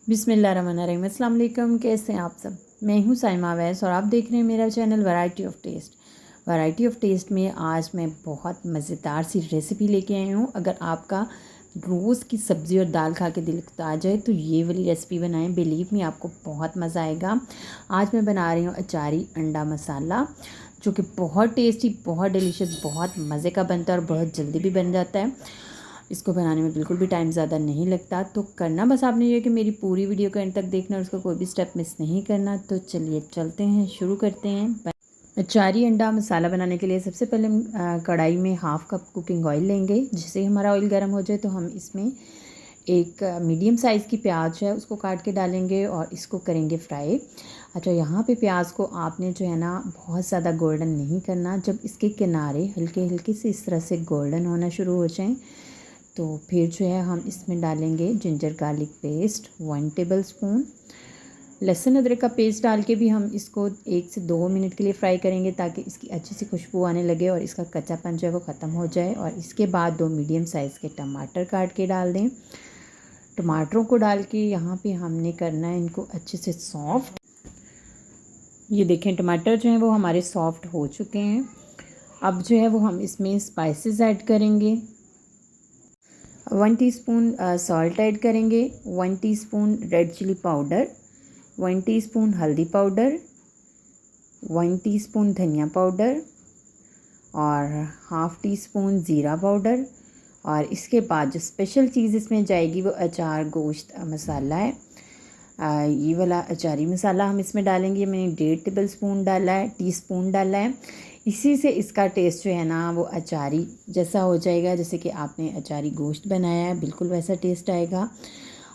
बिस्मिल्लाहिर्रहमानिर्रहीम। अस्सलाम वालेकुम। कैसे हैं आप सब? मैं हूँ साइमा वैस और आप देख रहे हैं मेरा channel variety of taste. Variety of taste में आज मैं बहुत मज़ेदार सी रेसिपी लेके आई हूँ। अगर आपका रोज़ की सब्ज़ी और दाल खा के दिल आ जाए तो ये वाली रेसिपी बनाएं, बिलीव मी आपको बहुत मज़ा आएगा। आज मैं बना रही हूँ अचारी अंडा मसाला, जो कि बहुत टेस्टी, बहुत डिलीशियस, बहुत मज़े का बनता है और बहुत जल्दी भी बन जाता है। इसको बनाने में बिल्कुल भी टाइम ज़्यादा नहीं लगता। तो करना बस आपने ये कि मेरी पूरी वीडियो को एंड तक देखना और उसका कोई भी स्टेप मिस नहीं करना। तो चलिए चलते हैं, शुरू करते हैं। अचारी अंडा मसाला बनाने के लिए सबसे पहले हम कढ़ाई में हाफ़ कप कुकिंग ऑयल लेंगे। जिससे हमारा ऑयल गर्म हो जाए तो हम इसमें एक मीडियम साइज़ की प्याज है उसको काट के डालेंगे और इसको करेंगे फ्राई। अच्छा, यहाँ पे प्याज को आपने जो है ना बहुत ज़्यादा गोल्डन नहीं करना। जब इसके किनारे हल्के हल्के से इस तरह से गोल्डन होना शुरू हो जाएं तो फिर जो है हम इसमें डालेंगे जिंजर गार्लिक पेस्ट 1 टेबलस्पून। लहसुन अदरक का पेस्ट डाल के भी हम इसको 1 से 2 मिनट के लिए फ्राई करेंगे ताकि इसकी अच्छी सी खुशबू आने लगे और इसका कच्चापन जो है वो ख़त्म हो जाए। और इसके बाद 2 मीडियम साइज़ के टमाटर काट के डाल दें। टमाटरों को डाल के यहाँ पे हमने करना है इनको अच्छे से सॉफ्ट। ये देखें, टमाटर जो हैं वो हमारे सॉफ्ट हो चुके हैं। अब जो है वो हम इसमें स्पाइसेस ऐड करेंगे। 1 टीस्पून सॉल्ट ऐड करेंगे, 1 teaspoon red chilli powder, 1 teaspoon हल्दी पाउडर, 1 टीस्पून धनिया पाउडर और हाफ़ टी स्पून ज़ीरा पाउडर। और इसके बाद जो स्पेशल चीज़ इसमें जाएगी वो अचार गोश्त मसाला है। ये वाला अचारी मसाला हम इसमें डालेंगे। मैंने 1.5 टेबलस्पून डाला है, टीस्पून डाला है। इसी से इसका टेस्ट जो है ना वो अचारी जैसा हो जाएगा, जैसे कि आपने अचारी गोश्त बनाया है, बिल्कुल वैसा टेस्ट आएगा।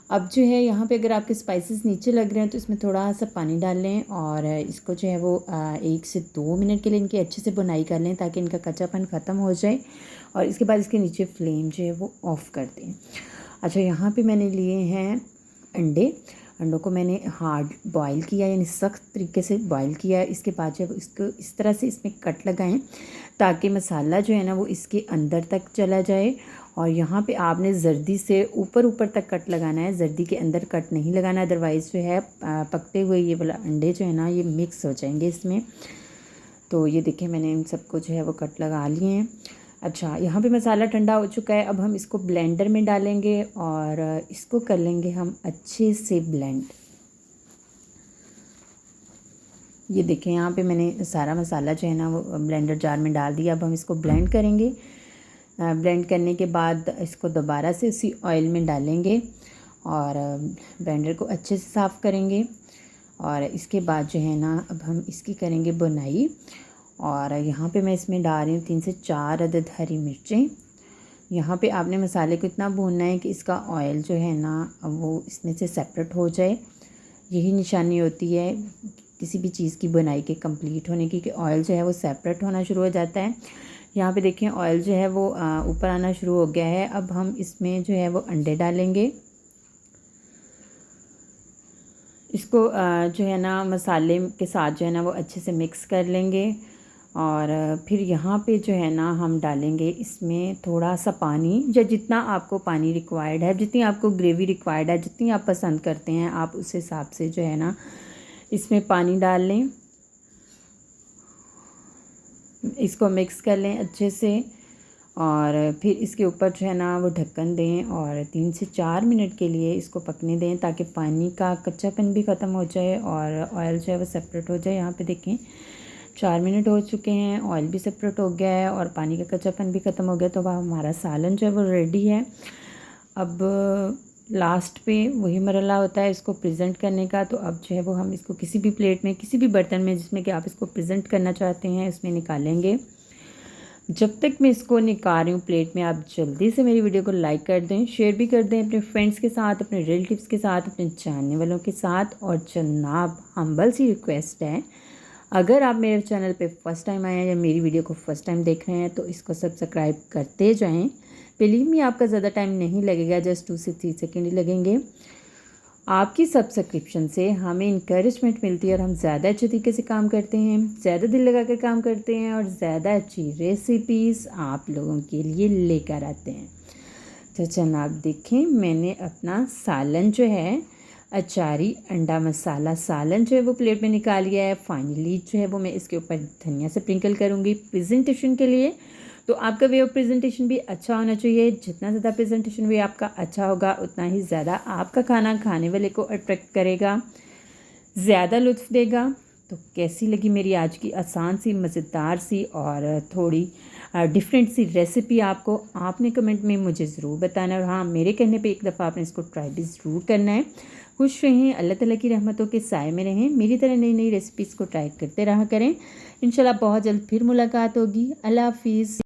अब जो है यहाँ पे अगर आपके स्पाइसेस नीचे लग रहे हैं तो इसमें थोड़ा सा पानी डाल लें और इसको जो है वो 1 से 2 मिनट के लिए इनकी अच्छे से बुनाई कर लें ताकि इनका कच्चापन ख़त्म हो जाए। और इसके बाद इसके नीचे फ्लेम जो है वो ऑफ़ कर दें। अच्छा, यहाँ पे मैंने लिए हैं अंडे। अंडों को मैंने हार्ड बॉईल किया, यानी सख्त तरीके से बॉईल किया। इसके बाद जब इसको इस तरह से इसमें कट लगाएं ताकि मसाला जो है ना वो इसके अंदर तक चला जाए। और यहाँ पे आपने जर्दी से ऊपर ऊपर तक कट लगाना है, जर्दी के अंदर कट नहीं लगाना, अदरवाइज़ जो है पकते हुए ये वाला अंडे जो है ना ये मिक्स हो जाएंगे इसमें। तो ये देखिए, मैंने इन सबको जो है वो कट लगा लिए हैं। अच्छा, यहाँ पे मसाला ठंडा हो चुका है। अब हम इसको ब्लेंडर में डालेंगे और इसको कर लेंगे हम अच्छे से ब्लेंड। ये देखें, यहाँ पे मैंने सारा मसाला जो है ना वो ब्लेंडर जार में डाल दिया। अब हम इसको ब्लेंड करेंगे। ब्लेंड करने के बाद इसको दोबारा से उसी ऑयल में डालेंगे और ब्लेंडर को अच्छे से साफ़ करेंगे। और इसके बाद जो है ना अब हम इसकी करेंगे बुनाई। और यहाँ पे मैं इसमें डाल रही हूँ 3 से 4 अदद हरी मिर्चें। यहाँ पे आपने मसाले को इतना भूनना है कि इसका ऑयल जो है ना वो इसमें से सेपरेट हो जाए। यही निशानी होती है किसी भी चीज़ की बुनाई के कंप्लीट होने की, कि ऑयल जो है वो सेपरेट होना शुरू हो जाता है। यहाँ पे देखिए ऑयल जो है वो ऊपर आना शुरू हो गया है। अब हम इसमें जो है वो अंडे डालेंगे। इसको जो है ना मसाले के साथ जो है ना वो अच्छे से मिक्स कर लेंगे। और फिर यहाँ पे जो है ना हम डालेंगे इसमें थोड़ा सा पानी, या जितना आपको पानी रिक्वायर्ड है, जितनी आपको ग्रेवी रिक्वायर्ड है, जितनी आप पसंद करते हैं आप उस हिसाब से जो है ना इसमें पानी डाल लें। इसको मिक्स कर लें अच्छे से और फिर इसके ऊपर जो है ना वो ढक्कन दें और 3 से 4 मिनट के लिए इसको पकने दें ताकि पानी का कच्चापन भी ख़त्म हो जाए और ऑयल जो है वो सेपरेट हो जाए। यहाँ पे देखें 4 मिनट हो चुके हैं, ऑयल भी सेपरेट हो गया है और पानी का कच्चापन भी ख़त्म हो गया। तो वह हमारा सालन जो है वो रेडी है। अब लास्ट पे वही मरला होता है इसको प्रेजेंट करने का। तो अब जो है वो हम इसको किसी भी प्लेट में, किसी भी बर्तन में जिसमें कि आप इसको प्रेजेंट करना चाहते हैं उसमें निकालेंगे। जब तक मैं इसको निकाल रही हूँ प्लेट में, आप जल्दी से मेरी वीडियो को लाइक कर दें, शेयर भी कर दें अपने फ्रेंड्स के साथ, अपने रिलेटिव्स के साथ, अपने जानने वालों के साथ। और जनाब हम्बल सी रिक्वेस्ट है, अगर आप मेरे चैनल पे फर्स्ट टाइम आए हैं या मेरी वीडियो को फर्स्ट टाइम देख रहे हैं तो इसको सब्सक्राइब करते जाएं। बिलीव मी आपका ज़्यादा टाइम नहीं लगेगा, जस्ट 2 से 3 सेकेंड ही लगेंगे। आपकी सब्सक्रिप्शन से हमें इंकरेजमेंट मिलती है और हम ज़्यादा अच्छे तरीके से काम करते हैं, ज़्यादा दिल लगा कर काम करते हैं और ज़्यादा अच्छी रेसिपीज़ आप लोगों के लिए लेकर आते हैं। तो जनाब देखें, मैंने अपना सालन जो है अचारी अंडा मसाला सालन जो है वो प्लेट में निकाल लिया है। फाइनली जो है वो मैं इसके ऊपर धनिया से स्प्रिंकल करूँगी प्रेजेंटेशन के लिए। तो आपका वे ऑफ प्रेजेंटेशन भी अच्छा होना चाहिए। जितना ज़्यादा प्रेजेंटेशन वे आपका अच्छा होगा उतना ही ज़्यादा आपका खाना खाने वाले को अट्रैक्ट करेगा, ज़्यादा लुत्फ़ देगा। तो कैसी लगी मेरी आज की आसान सी मज़ेदार सी और थोड़ी डिफरेंट सी रेसिपी आपको, आपने कमेंट में मुझे ज़रूर बताना। और हाँ, मेरे कहने पे एक दफ़ा आपने इसको ट्राई भी ज़रूर करना है। खुश रहें, अल्लाह ताला की रहमतों के साए में रहें। मेरी तरह नई नई रेसिपीज़ को ट्राई करते रहा करें। इंशाल्लाह बहुत जल्द फिर मुलाकात होगी। अल्लाह हाफ़िज़।